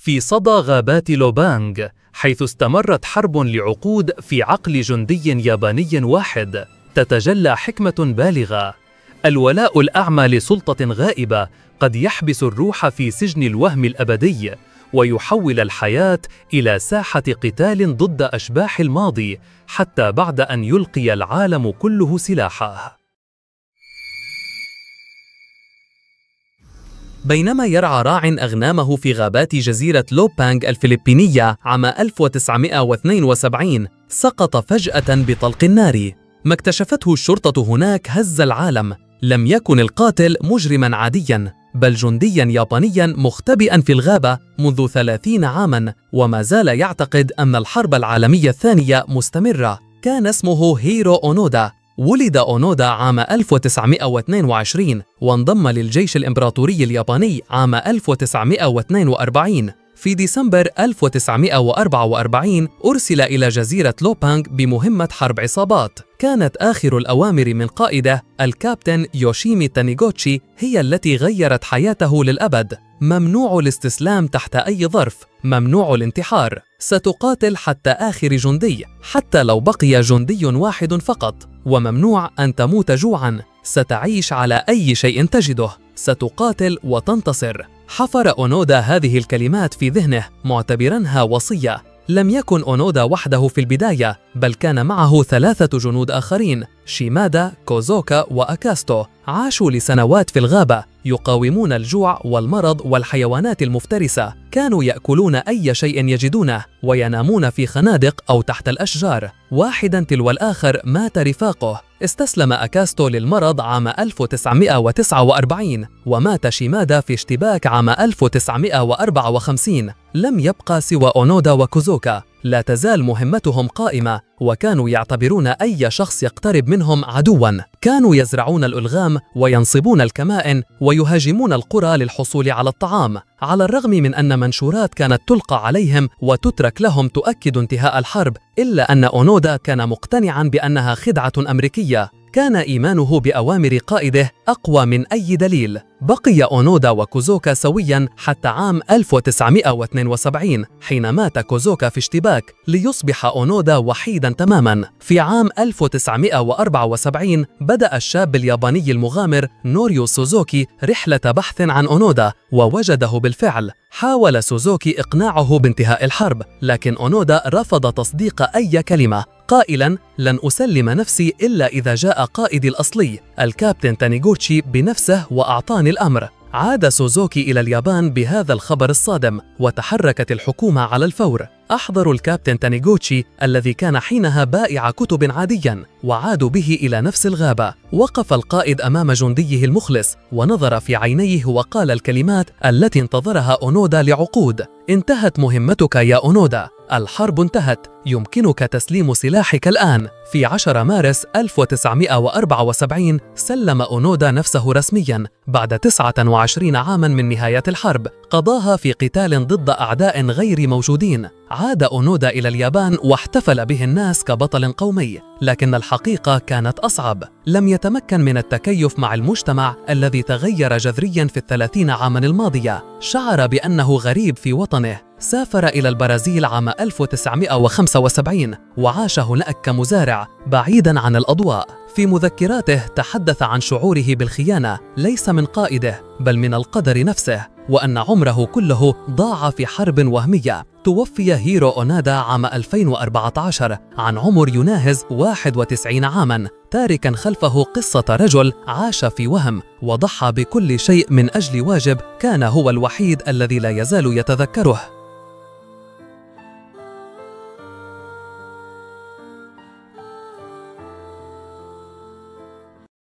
في صدى غابات لوبانغ، حيث استمرت حرب لعقود في عقل جندي ياباني واحد، تتجلى حكمة بالغة. الولاء الأعمى لسلطة غائبة قد يحبس الروح في سجن الوهم الأبدي، ويحول الحياة إلى ساحة قتال ضد أشباح الماضي، حتى بعد أن يلقي العالم كله سلاحه. بينما يرعى راع أغنامه في غابات جزيرة لوبانغ الفلبينية عام 1972، سقط فجأة بطلق النار. ما اكتشفته الشرطة هناك هز العالم. لم يكن القاتل مجرماً عادياً، بل جندياً يابانياً مختبئاً في الغابة منذ 30 عاماً، وما زال يعتقد أن الحرب العالمية الثانية مستمرة. كان اسمه هيرو أونودا. ولد أونودا عام 1922 وانضم للجيش الإمبراطوري الياباني عام 1942. في ديسمبر 1944 أرسل إلى جزيرة لوبانغ بمهمة حرب عصابات. كانت آخر الأوامر من قائده الكابتن يوشيمي تانيغوتشي هي التي غيرت حياته للأبد. ممنوع الاستسلام تحت أي ظرف، ممنوع الانتحار، ستقاتل حتى آخر جندي، حتى لو بقي جندي واحد فقط، وممنوع أن تموت جوعاً، ستعيش على أي شيء تجده، ستقاتل وتنتصر. حفر أونودا هذه الكلمات في ذهنه معتبرنها وصية. لم يكن أونودا وحده في البداية، بل كان معه 3 جنود آخرين، شيمادا، كوزوكا وأكاستو. عاشوا لسنوات في الغابة يقاومون الجوع والمرض والحيوانات المفترسة. كانوا يأكلون أي شيء يجدونه، وينامون في خنادق أو تحت الأشجار. واحدا تلو الآخر مات رفاقه. استسلم أكاستو للمرض عام 1949، ومات شيمادا في اشتباك عام 1954. لم يبقى سوى أونودا وكوزوكا. لا تزال مهمتهم قائمة، وكانوا يعتبرون أي شخص يقترب منهم عدواً. كانوا يزرعون الألغام وينصبون الكمائن ويهاجمون القرى للحصول على الطعام. على الرغم من أن منشورات كانت تلقى عليهم وتترك لهم تؤكد انتهاء الحرب، إلا أن أونودا كان مقتنعاً بأنها خدعة أمريكية. كان إيمانه بأوامر قائده أقوى من أي دليل. بقي أونودا وكوزوكا سوياً حتى عام 1972، حين مات كوزوكا في اشتباك، ليصبح أونودا وحيداً تماماً. في عام 1974 بدأ الشاب الياباني المغامر نوريو سوزوكي رحلة بحث عن أونودا، ووجده بالفعل. حاول سوزوكي إقناعه بانتهاء الحرب، لكن أونودا رفض تصديق أي كلمة، قائلاً: لن أسلم نفسي إلا إذا جاء قائدي الأصلي الكابتن تانيغوتشي بنفسه وأعطاني الأمر. عاد سوزوكي إلى اليابان بهذا الخبر الصادم، وتحركت الحكومة على الفور. أحضروا الكابتن تانيغوتشي الذي كان حينها بائع كتب عادياً، وعادوا به إلى نفس الغابة. وقف القائد أمام جنديه المخلص ونظر في عينيه وقال الكلمات التي انتظرها أونودا لعقود: انتهت مهمتك يا أونودا، الحرب انتهت، يمكنك تسليم سلاحك الآن. في 10 مارس 1974 سلم أونودا نفسه رسمياً بعد 29 عاماً من نهاية الحرب، قضاها في قتال ضد أعداء غير موجودين. عاد أونودا إلى اليابان واحتفل به الناس كبطل قومي، لكن الحقيقة كانت أصعب. لم يتمكن من التكيف مع المجتمع الذي تغير جذرياً في 30 عاماً الماضية. شعر بأنه غريب في وطنه. سافر إلى البرازيل عام 1975 وعاش هناك كمزارع بعيداً عن الأضواء. في مذكراته تحدث عن شعوره بالخيانة، ليس من قائده بل من القدر نفسه، وأن عمره كله ضاع في حرب وهمية. توفي هيرو أونودا عام 2014 عن عمر يناهز 91 عاماً، تاركاً خلفه قصة رجل عاش في وهم وضحى بكل شيء من أجل واجب كان هو الوحيد الذي لا يزال يتذكره.